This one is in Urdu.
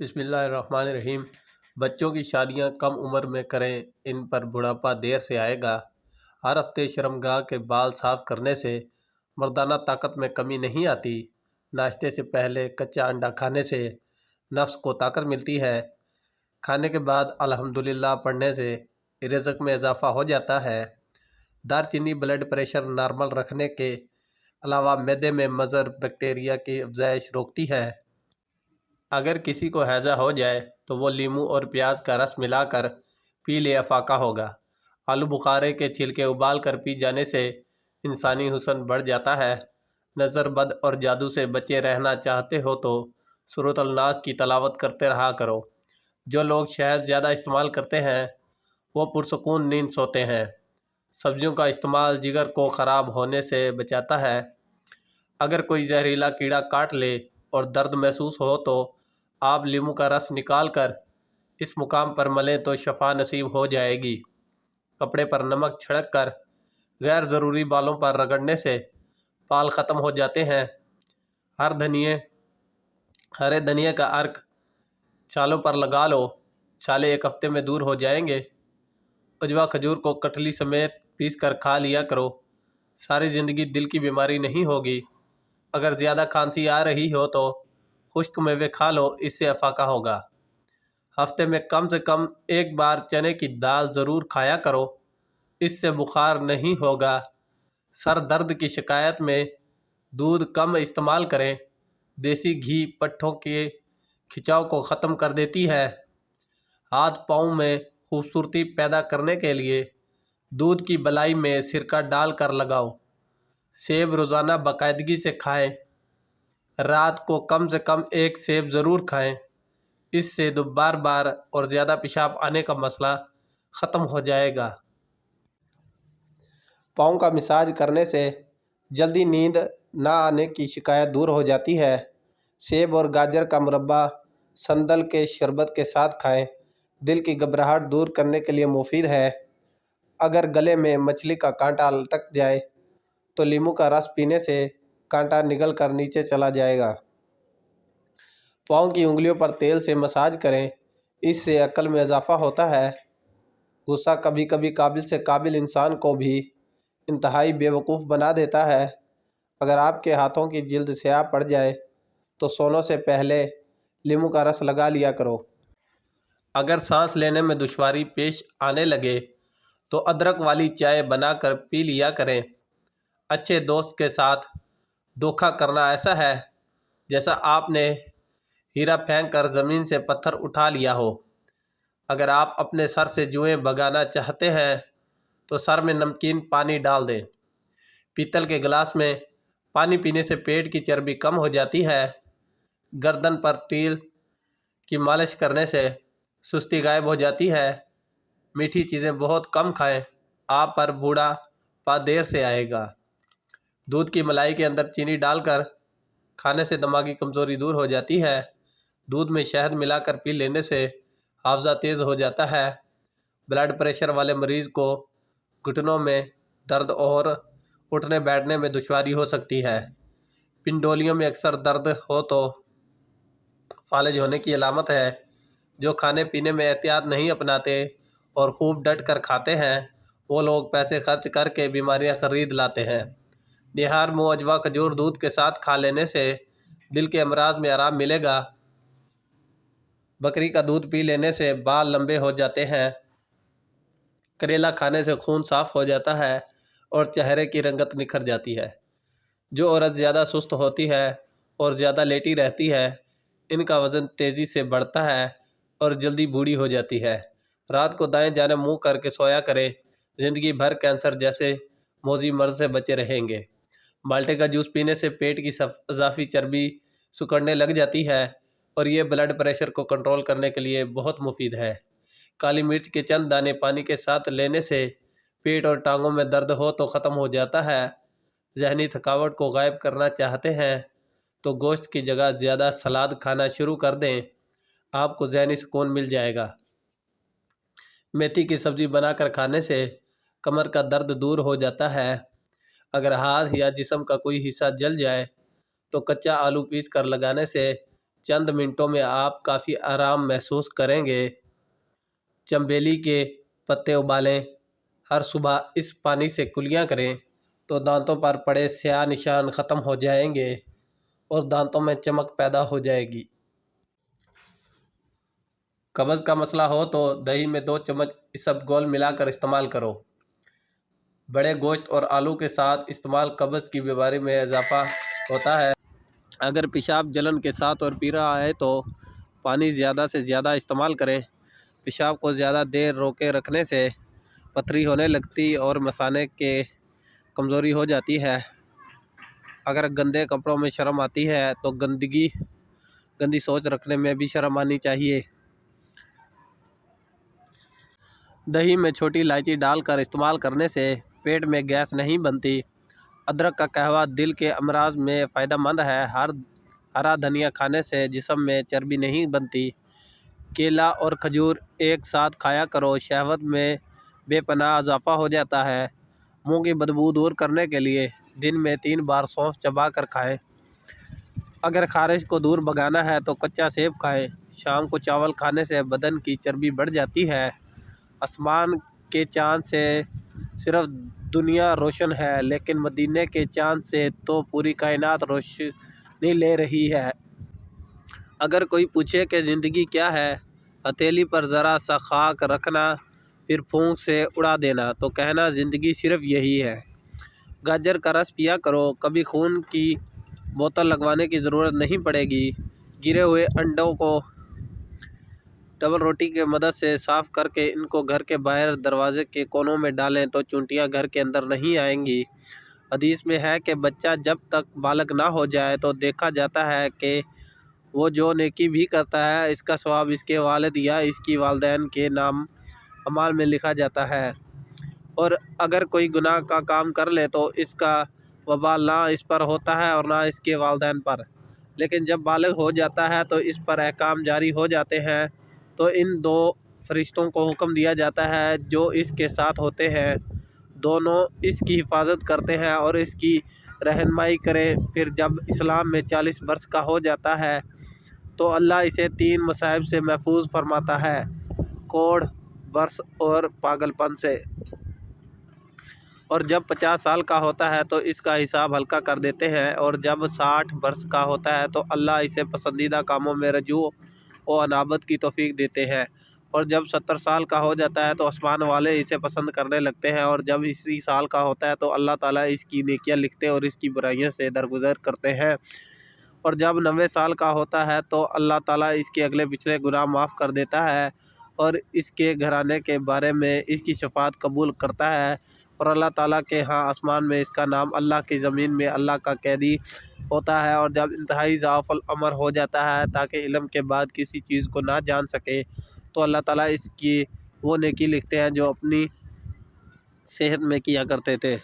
بسم اللہ الرحمن الرحیم۔ بچوں کی شادیاں کم عمر میں کریں، ان پر بڑھاپا دیر سے آئے گا۔ ہر ہفتے شرمگاہ کے بال صاف کرنے سے مردانہ طاقت میں کمی نہیں آتی۔ ناشتے سے پہلے کچا انڈا کھانے سے نفس کو طاقت ملتی ہے۔ کھانے کے بعد الحمدللہ پڑھنے سے رزق میں اضافہ ہو جاتا ہے۔ دار چینی بلڈ پریشر نارمل رکھنے کے علاوہ معدے میں مضر بیکٹیریا کی افزائش روکتی ہے۔ اگر کسی کو ہیضہ ہو جائے تو وہ لیموں اور پیاز کا رس ملا کر پی لے، افاقہ ہوگا۔ آلو بخارے کے چھلکے ابال کر پی جانے سے انسانی حسن بڑھ جاتا ہے۔ نظر بد اور جادو سے بچے رہنا چاہتے ہو تو سورۃ الناس کی تلاوت کرتے رہا کرو۔ جو لوگ شہد زیادہ استعمال کرتے ہیں وہ پرسکون نیند سوتے ہیں۔ سبزیوں کا استعمال جگر کو خراب ہونے سے بچاتا ہے۔ اگر کوئی زہریلا کیڑا کاٹ لے اور درد محسوس ہو تو آپ لیموں کا رس نکال کر اس مقام پر ملیں تو شفا نصیب ہو جائے گی۔ کپڑے پر نمک چھڑک کر غیر ضروری بالوں پر رگڑنے سے بال ختم ہو جاتے ہیں۔ ہرے دھنیے کا عرق چھالوں پر لگا لو، چھالے ایک ہفتے میں دور ہو جائیں گے۔ عجوا کھجور کو کٹلی سمیت پیس کر کھا لیا کرو، ساری زندگی دل کی بیماری نہیں ہوگی۔ اگر زیادہ کھانسی آ رہی ہو تو خشک میوے کھا لو، اس سے افاقہ ہوگا۔ ہفتے میں کم سے کم ایک بار چنے کی دال ضرور کھایا کرو، اس سے بخار نہیں ہوگا۔ سر درد کی شکایت میں دودھ کم استعمال کریں۔ دیسی گھی پٹھوں کے کھچاؤ کو ختم کر دیتی ہے۔ ہاتھ پاؤں میں خوبصورتی پیدا کرنے کے لیے دودھ کی بلائی میں سرکہ ڈال کر لگاؤ۔ سیب روزانہ باقاعدگی سے کھائیں۔ رات کو کم سے کم ایک سیب ضرور کھائیں، اس سے بار بار اور زیادہ پیشاب آنے کا مسئلہ ختم ہو جائے گا۔ پاؤں کا مساج کرنے سے جلدی نیند نہ آنے کی شکایت دور ہو جاتی ہے۔ سیب اور گاجر کا مربع سندل کے شربت کے ساتھ کھائیں، دل کی گھبراہٹ دور کرنے کے لیے مفید ہے۔ اگر گلے میں مچھلی کا کانٹا لٹک جائے تو لیموں کا رس پینے سے کانٹا نگل کر نیچے چلا جائے گا۔ پاؤں کی انگلیوں پر تیل سے مساج کریں، اس سے عقل میں اضافہ ہوتا ہے۔ غصہ کبھی کبھی قابل سے قابل انسان کو بھی انتہائی بے وقوف بنا دیتا ہے۔ اگر آپ کے ہاتھوں کی جلد سیاہ پڑ جائے تو سونے سے پہلے لیموں کا رس لگا لیا کرو۔ اگر سانس لینے میں دشواری پیش آنے لگے تو ادرک والی چائے بنا کر پی لیا کریں۔ اچھے دوست کے ساتھ دھوکہ کرنا ایسا ہے جیسا آپ نے ہیرا پھینک کر زمین سے پتھر اٹھا لیا ہو۔ اگر آپ اپنے سر سے جوئیں بھگانا چاہتے ہیں تو سر میں نمکین پانی ڈال دیں۔ پیتل کے گلاس میں پانی پینے سے پیٹ کی چربی کم ہو جاتی ہے۔ گردن پر تیل کی مالش کرنے سے سستی غائب ہو جاتی ہے۔ میٹھی چیزیں بہت کم کھائیں، آپ پر بوڑھاپا دیر سے آئے گا۔ دودھ کی ملائی کے اندر چینی ڈال کر کھانے سے دماغی کمزوری دور ہو جاتی ہے۔ دودھ میں شہد ملا کر پی لینے سے حافظہ تیز ہو جاتا ہے۔ بلڈ پریشر والے مریض کو گھٹنوں میں درد اور اٹھنے بیٹھنے میں دشواری ہو سکتی ہے۔ پنڈلیوں میں اکثر درد ہو تو فالج ہونے کی علامت ہے۔ جو کھانے پینے میں احتیاط نہیں اپناتے اور خوب ڈٹ کر کھاتے ہیں وہ لوگ پیسے خرچ کر کے بیماریاں خرید لاتے ہیں۔ نہار منہ عجوا کھجور دودھ کے ساتھ کھا لینے سے دل کے امراض میں آرام ملے گا۔ بکری کا دودھ پی لینے سے بال لمبے ہو جاتے ہیں۔ کریلا کھانے سے خون صاف ہو جاتا ہے اور چہرے کی رنگت نکھر جاتی ہے۔ جو عورت زیادہ سست ہوتی ہے اور زیادہ لیٹی رہتی ہے ان کا وزن تیزی سے بڑھتا ہے اور جلدی بوڑھی ہو جاتی ہے۔ رات کو دائیں جانب منہ کر کے سویا کریں، زندگی بھر کینسر جیسے موذی مرض سے بچے رہیں گے۔ مالٹے کا جوس پینے سے پیٹ کی اضافی چربی سکڑنے لگ جاتی ہے اور یہ بلڈ پریشر کو کنٹرول کرنے کے لیے بہت مفید ہے۔ کالی مرچ کے چند دانے پانی کے ساتھ لینے سے پیٹ اور ٹانگوں میں درد ہو تو ختم ہو جاتا ہے۔ ذہنی تھکاوٹ کو غائب کرنا چاہتے ہیں تو گوشت کی جگہ زیادہ سلاد کھانا شروع کر دیں، آپ کو ذہنی سکون مل جائے گا۔ میتھی کی سبزی بنا کر کھانے سے کمر کا درد دور ہو جاتا ہے۔ اگر ہاتھ یا جسم کا کوئی حصہ جل جائے تو کچا آلو پیس کر لگانے سے چند منٹوں میں آپ کافی آرام محسوس کریں گے۔ چنبیلی کے پتے ابالیں۔ ہر صبح اس پانی سے کلیاں کریں تو دانتوں پر پڑے سیاہ نشان ختم ہو جائیں گے اور دانتوں میں چمک پیدا ہو جائے گی۔ قبض کا مسئلہ ہو تو دہی میں 2 چمچ اسبگول ملا کر استعمال کرو۔ بڑے گوشت اور آلو کے ساتھ استعمال قبض کی بیماری میں اضافہ ہوتا ہے۔ اگر پیشاب جلن کے ساتھ اور پی رہا ہے تو پانی زیادہ سے زیادہ استعمال کریں۔ پیشاب کو زیادہ دیر روکے رکھنے سے پتھری ہونے لگتی اور مثانے کی کمزوری ہو جاتی ہے۔ اگر گندے کپڑوں میں شرم آتی ہے تو گندی سوچ رکھنے میں بھی شرم آنی چاہیے۔ دہی میں چھوٹی الائچی ڈال کر استعمال کرنے سے پیٹ میں گیس نہیں بنتی۔ ادرک کا قہوہ دل کے امراض میں فائدہ مند ہے۔ ہرا دھنیا کھانے سے جسم میں چربی نہیں بنتی۔ کیلا اور کھجور ایک ساتھ کھایا کرو، شہوت میں بے پناہ اضافہ ہو جاتا ہے۔ منہ کی بدبو دور کرنے کے لیے دن میں 3 بار سونف چبا کر کھائیں۔ اگر خارش کو دور بھگانا ہے تو کچا سیب کھائیں۔ شام کو چاول کھانے سے بدن کی چربی بڑھ جاتی ہے۔ آسمان کے چاند سے صرف دنیا روشن ہے، لیکن مدینے کے چاند سے تو پوری کائنات روشنی لے رہی ہے۔ اگر کوئی پوچھے کہ زندگی کیا ہے، ہتھیلی پر ذرا سا خاک رکھنا پھر پھونک سے اڑا دینا تو کہنا زندگی صرف یہی ہے۔ گاجر کا رس پیا کرو، کبھی خون کی بوتل لگوانے کی ضرورت نہیں پڑے گی۔ گرے ہوئے انڈوں کو ڈبل روٹی کی مدد سے صاف کر کے ان کو گھر کے باہر دروازے کے کونوں میں ڈالیں تو چونٹیاں گھر کے اندر نہیں آئیں گی۔ حدیث میں ہے کہ بچہ جب تک بالغ نہ ہو جائے تو دیکھا جاتا ہے کہ وہ جو نیکی بھی کرتا ہے اس کا ثواب اس کے والد یا اس کی والدین کے نام اعمال میں لکھا جاتا ہے، اور اگر کوئی گناہ کا کام کر لے تو اس کا وبال نہ اس پر ہوتا ہے اور نہ اس کے والدین پر، لیکن جب بالغ ہو جاتا ہے تو اس پر احکام جاری ہو جاتے ہیں۔ تو ان 2 فرشتوں کو حکم دیا جاتا ہے جو اس کے ساتھ ہوتے ہیں، دونوں اس کی حفاظت کرتے ہیں اور اس کی رہنمائی کریں۔ پھر جب اسلام میں 40 برس کا ہو جاتا ہے تو اللہ اسے 3 مصائب سے محفوظ فرماتا ہے: کوڑ، برس اور پاگل پن سے۔ اور جب 50 سال کا ہوتا ہے تو اس کا حساب ہلکا کر دیتے ہیں، اور جب 60 برس کا ہوتا ہے تو اللہ اسے پسندیدہ کاموں میں رجوع و انابت کی توفیق دیتے ہیں، اور جب 70 سال کا ہو جاتا ہے تو آسمان والے اسے پسند کرنے لگتے ہیں، اور جب 80 سال کا ہوتا ہے تو اللہ تعالیٰ اس کی نیکیاں لکھتے اور اس کی برائیوں سے درگزر کرتے ہیں، اور جب 90 سال کا ہوتا ہے تو اللہ تعالیٰ اس کے اگلے پچھلے گناہ معاف کر دیتا ہے اور اس کے گھرانے کے بارے میں اس کی شفاعت قبول کرتا ہے، اور اللہ تعالیٰ کے ہاں آسمان میں اس کا نام اللہ کی زمین میں اللہ کا قیدی ہوتا ہے، اور جب انتہائی ضعف العمر ہو جاتا ہے تاکہ علم کے بعد کسی چیز کو نہ جان سکے تو اللہ تعالیٰ اس کی وہ نیکی لکھتے ہیں جو اپنی صحت میں کیا کرتے تھے۔